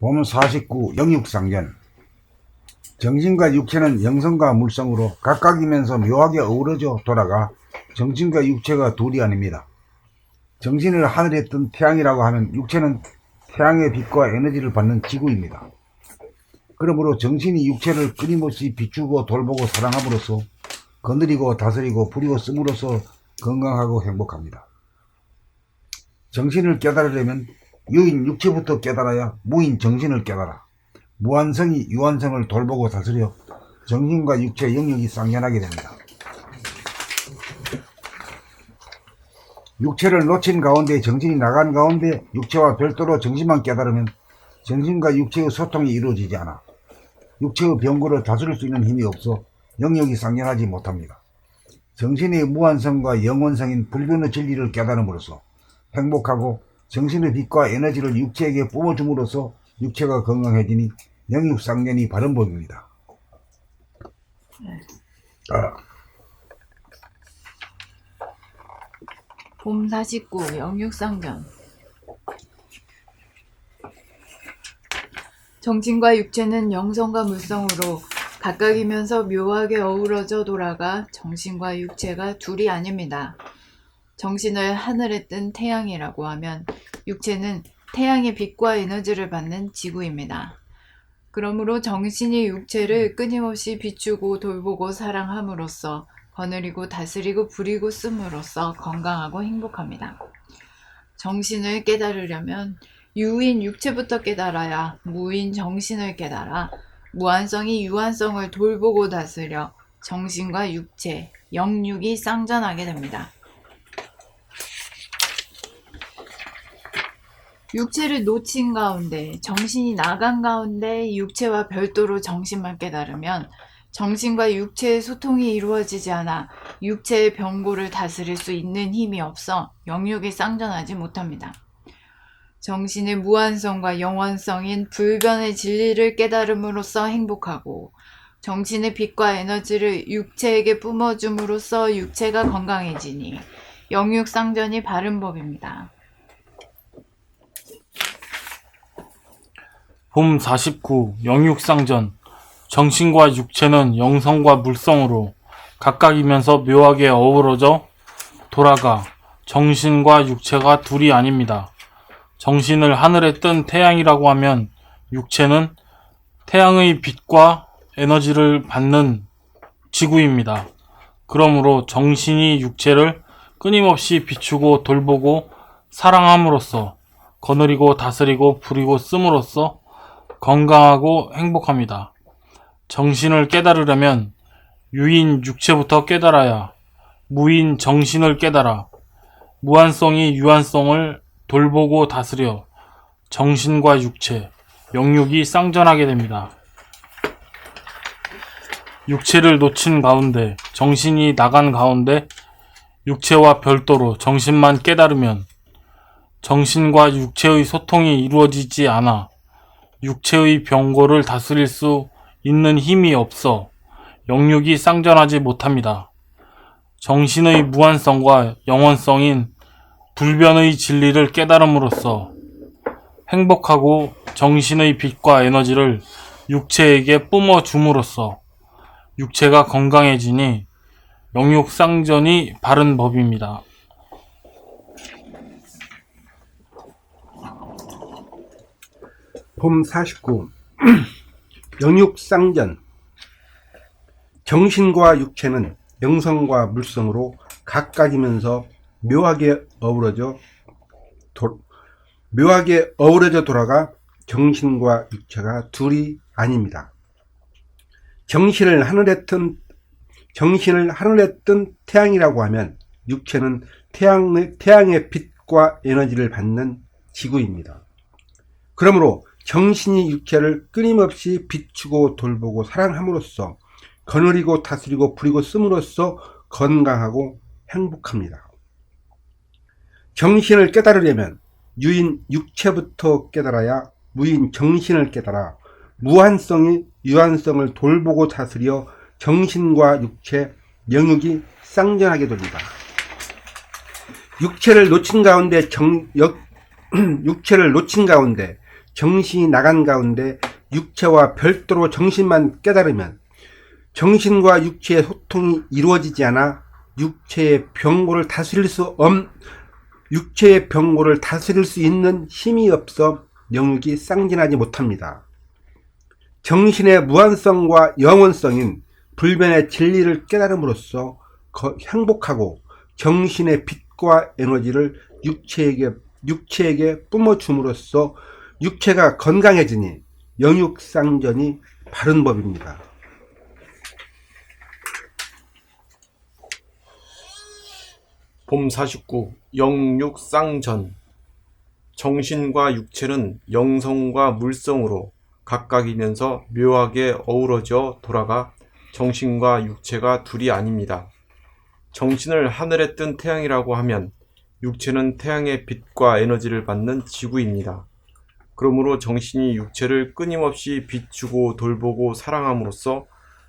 봄 49 영육상견. 정신과 육체는 영성과 물성으로 각각이면서 묘하게 어우러져 돌아가 정신과 육체가 둘이 아닙니다. 정신을 하늘에 뜬 태양이라고 하면 육체는 태양의 빛과 에너지를 받는 지구입니다. 그러므로 정신이 육체를 끊임없이 비추고 돌보고 사랑함으로써 거느리고 다스리고 부리고 씀으로써 건강하고 행복합니다. 정신을 깨달으려면 유인 육체부터 깨달아야 무인 정신을 깨달아 무한성이 유한성을 돌보고 다스려 정신과 육체 영역이 쌍연하게 됩니다. 육체를 놓친 가운데 정신이 나간 가운데 육체와 별도로 정신만 깨달으면 정신과 육체의 소통이 이루어지지 않아 육체의 병고를 다스릴 수 있는 힘이 없어 영역이 쌍연하지 못합니다. 정신의 무한성과 영원성인 불변의 진리를 깨달음으로써 행복하고 정신의 빛과 에너지를 육체에게 뿜어줌으로써 육체가 건강해지니 영육상견이 바른 법입니다. 봄 49 영육상견. 정신과 육체는 영성과 물성으로 각각이면서 묘하게 어우러져 돌아가 정신과 육체가 둘이 아닙니다. 정신을 하늘에 뜬 태양이라고 하면 육체는 태양의 빛과 에너지를 받는 지구입니다. 그러므로 정신이 육체를 끊임없이 비추고 돌보고 사랑함으로써 거느리고 다스리고 부리고 씀으로써 건강하고 행복합니다. 정신을 깨달으려면 유인 육체부터 깨달아야 무인 정신을 깨달아 무한성이 유한성을 돌보고 다스려 정신과 육체, 영육이 쌍전하게 됩니다. 육체를 놓친 가운데 정신이 나간 가운데 육체와 별도로 정신만 깨달으면 정신과 육체의 소통이 이루어지지 않아 육체의 병고를 다스릴 수 있는 힘이 없어 영육이 쌍전하지 못합니다. 정신의 무한성과 영원성인 불변의 진리를 깨달음으로써 행복하고 정신의 빛과 에너지를 육체에게 뿜어줌으로써 육체가 건강해지니 영육쌍전이 바른 법입니다. 봄 49 영육상전. 정신과 육체는 영성과 물성으로 각각이면서 묘하게 어우러져 돌아가 정신과 육체가 둘이 아닙니다. 정신을 하늘에 뜬 태양이라고 하면 육체는 태양의 빛과 에너지를 받는 지구입니다. 그러므로 정신이 육체를 끊임없이 비추고 돌보고 사랑함으로써 거느리고 다스리고 부리고 씀으로써 건강하고 행복합니다. 정신을 깨달으려면 유인 육체부터 깨달아야 무인 정신을 깨달아 무한성이 유한성을 돌보고 다스려 정신과 육체, 영육이 쌍전하게 됩니다. 육체를 놓친 가운데 정신이 나간 가운데 육체와 별도로 정신만 깨달으면 정신과 육체의 소통이 이루어지지 않아 육체의 병고를 다스릴 수 있는 힘이 없어 영육이 쌍전하지 못합니다. 정신의 무한성과 영원성인 불변의 진리를 깨달음으로써 행복하고 정신의 빛과 에너지를 육체에게 뿜어줌으로써 육체가 건강해지니 영육쌍전이 바른 법입니다. 봄 49 영육상전. 정신과 육체는 영성과 물성으로 각각이면서 묘하게 어우러져 돌아가 정신과 육체가 둘이 아닙니다. 정신을 하늘에 뜬 태양이라고 하면 육체는 태양의 빛과 에너지를 받는 지구입니다. 그러므로 정신이 육체를 끊임없이 비추고 돌보고 사랑함으로써 거느리고 다스리고 부리고 씀으로써 건강하고 행복합니다. 정신을 깨달으려면 유인 육체부터 깨달아야 무인 정신을 깨달아 무한성이 유한성을 돌보고 다스려 정신과 육체, 영육이 쌍전하게 됩니다. 육체를 놓친 가운데 육체를 놓친 가운데 정신이 나간 가운데 육체와 별도로 정신만 깨달으면 정신과 육체의 소통이 이루어지지 않아 육체의 병고를 다스릴 수 있는 힘이 없어 영육이 쌍진하지 못합니다. 정신의 무한성과 영원성인 불변의 진리를 깨달음으로써 행복하고 정신의 빛과 에너지를 육체에게 뿜어줌으로써 육체가 건강해지니 영육상전이 바른 법입니다. 봄 49. 영육상전. 정신과 육체는 영성과 물성으로 각각이면서 묘하게 어우러져 돌아가 정신과 육체가 둘이 아닙니다. 정신을 하늘에 뜬 태양이라고 하면 육체는 태양의 빛과 에너지를 받는 지구입니다. 그러므로 정신이 육체를 끊임없이 비추고 돌보고 사랑함으로써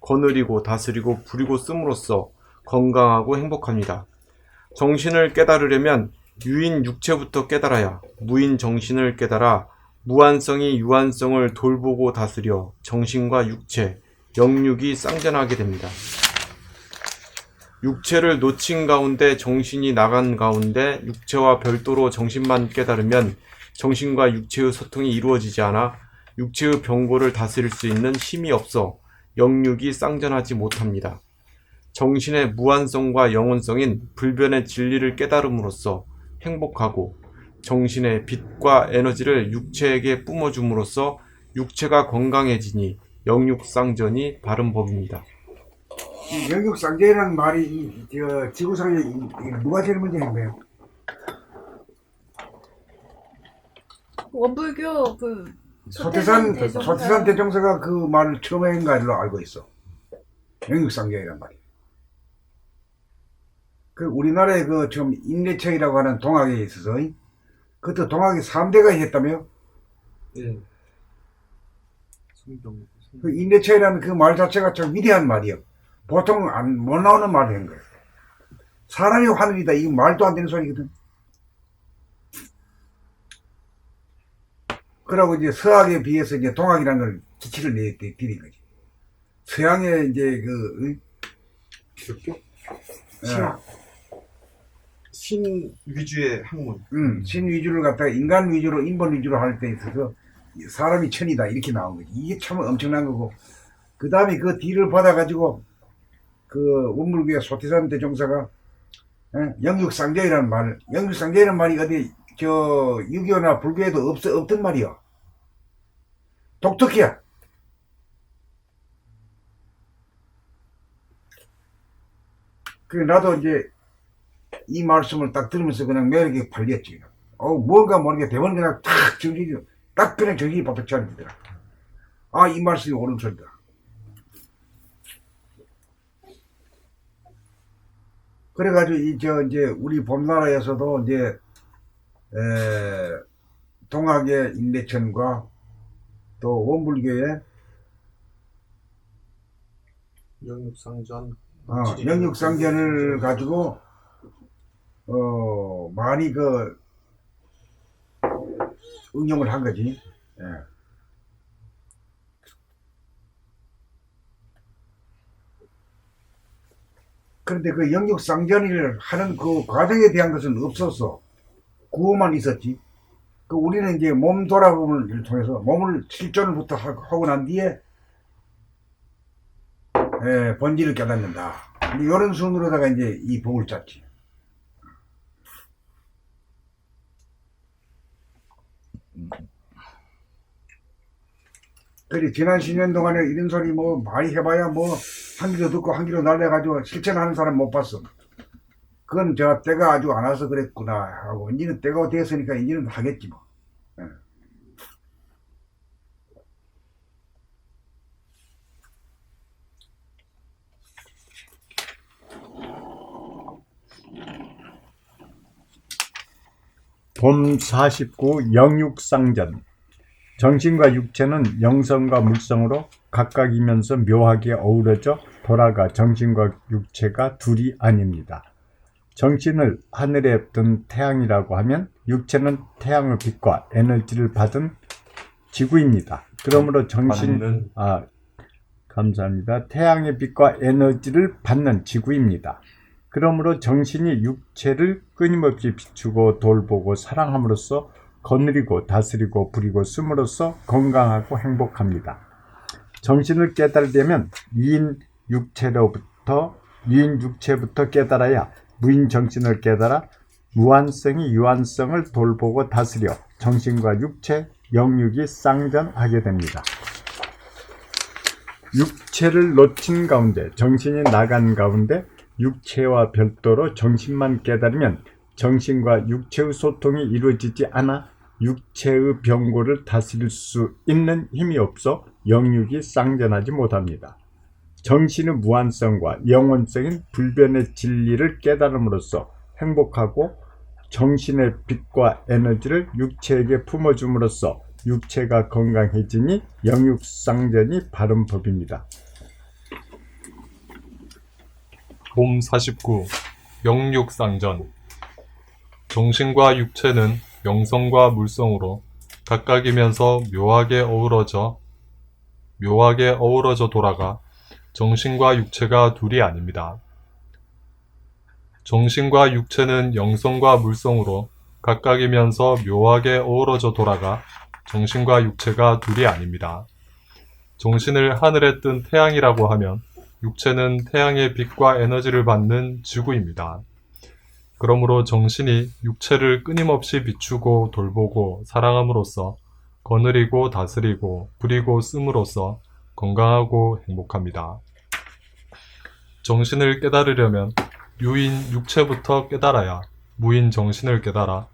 거느리고 다스리고 부리고 씀으로써 건강하고 행복합니다. 정신을 깨달으려면 유인 육체부터 깨달아야 무인 정신을 깨달아 무한성이 유한성을 돌보고 다스려 정신과 육체, 영육이 쌍전하게 됩니다. 육체를 놓친 가운데 정신이 나간 가운데 육체와 별도로 정신만 깨달으면 정신과 육체의 소통이 이루어지지 않아 육체의 병고를 다스릴 수 있는 힘이 없어 영육이 쌍전하지 못합니다. 정신의 무한성과 영원성인 불변의 진리를 깨달음으로써 행복하고 정신의 빛과 에너지를 육체에게 뿜어줌으로써 육체가 건강해지니 영육상전이 바른 법입니다. 이 영육상제라는 말이 지구상에 누가 제일 먼저 한 거예요? 원불교 소태산 대종사가 그 말을 처음 한 걸로 알고 있어. 영육상제라는 말이. 그 우리나라에 그 지금 인내청이라고 하는 동학에 있어서 그것도 동학이 3대가 했다며? 예. 그 인내청이라는 그 말 자체가 참 위대한 말이요. 보통 못 나오는 말을 한 거예요. 사람이 하늘이다. 이거 말도 안 되는 소리거든. 그러고 이제 서학에 비해서 이제 동학이라는 걸 기치를 내드린 거지. 서양의 이제 기독교? 신 위주의 학문. 신 위주를 갖다가 인간 위주로, 인본 위주로 할 때 있어서 사람이 천이다. 이렇게 나온 거지. 이게 참 엄청난 거고. 그 다음에 그 뒤를 받아가지고 그 원불교의 소태산 대종사가 영육상제라는 말, 영육상제라는 말이 어디 유교나 불교에도 없던 말이야. 독특해. 그래 나도 이제 이 말씀을 딱 들으면서 그냥 매력에 팔렸지. 뭔가 모르게 대본 그냥 딱 그냥 정신이 바짝 차리더라. 아, 이 말씀이 옳은 소리다. 그래가지고 이제 우리 봄나라에서도 이제 동학의 인내천과 또 원불교의 영육상전. 영육상전을 가지고 많이 응용을 한 거지. 예. 그런데 그 영육상전을 하는 그 과정에 대한 것은 없었어. 구호만 있었지. 그 우리는 이제 몸 돌아봄을 통해서 몸을 실존부터 하고 난 뒤에 본질을 깨닫는다. 이런 순으로다가 이제 이 법을 짰지. 그래 지난 10년 동안에 이런 소리 많이 해봐야 한 귀로 듣고 한 귀로 날려가지고 실천하는 사람 못 봤어. 그건 제가 때가 아주 안 와서 그랬구나 하고 이제는 때가 됐으니까 이제는 하겠지 뭐. 봄 49 영육상전. 정신과 육체는 영성과 물성으로 각각이면서 묘하게 어우러져 돌아가 정신과 육체가 둘이 아닙니다. 정신을 하늘에 든 태양이라고 하면 육체는 태양의 빛과 에너지를 받은 지구입니다. 그러므로 받는. 감사합니다. 태양의 빛과 에너지를 받는 지구입니다. 그러므로 정신이 육체를 끊임없이 비추고 돌보고 사랑함으로써 거느리고 다스리고 부리고 숨으로써 건강하고 행복합니다. 정신을 깨달으려면 유인 육체부터 깨달아야 무인 정신을 깨달아 무한성이 유한성을 돌보고 다스려 정신과 육체, 영육이 쌍전하게 됩니다. 육체를 놓친 가운데 정신이 나간 가운데 육체와 별도로 정신만 깨달으면 정신과 육체의 소통이 이루어지지 않아 육체의 병고를 다스릴 수 있는 힘이 없어 영육이 쌍전하지 못합니다. 정신의 무한성과 영원성인 불변의 진리를 깨달음으로써 행복하고 정신의 빛과 에너지를 육체에게 품어줌으로써 육체가 건강해지니 영육쌍전이 바른 법입니다. 몸 49. 영육상전. 정신과 육체는 영성과 물성으로 각각이면서 묘하게 어우러져 돌아가 정신과 육체가 둘이 아닙니다. 정신과 육체는 영성과 물성으로 각각이면서 묘하게 어우러져 돌아가 정신과 육체가 둘이 아닙니다. 정신을 하늘에 뜬 태양이라고 하면 육체는 태양의 빛과 에너지를 받는 지구입니다. 그러므로 정신이 육체를 끊임없이 비추고 돌보고 사랑함으로써 거느리고 다스리고 부리고 씀으로써 건강하고 행복합니다. 정신을 깨달으려면 유인 육체부터 깨달아야 무인 정신을 깨달아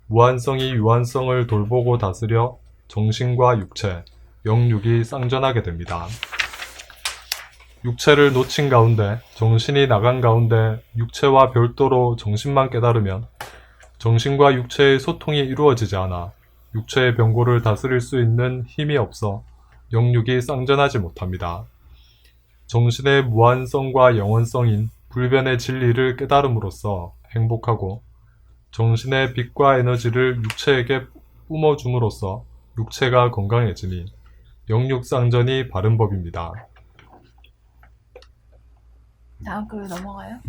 무한성이 유한성을 돌보고 다스려 정신과 육체, 영육이 쌍전하게 됩니다. 육체를 놓친 가운데 정신이 나간 가운데 육체와 별도로 정신만 깨달으면 정신과 육체의 소통이 이루어지지 않아 육체의 병고를 다스릴 수 있는 힘이 없어 영육이 쌍전하지 못합니다. 정신의 무한성과 영원성인 불변의 진리를 깨달음으로써 행복하고 정신의 빛과 에너지를 육체에게 뿜어줌으로써 육체가 건강해지니 영육쌍전이 바른 법입니다. 다음 글로 넘어가요.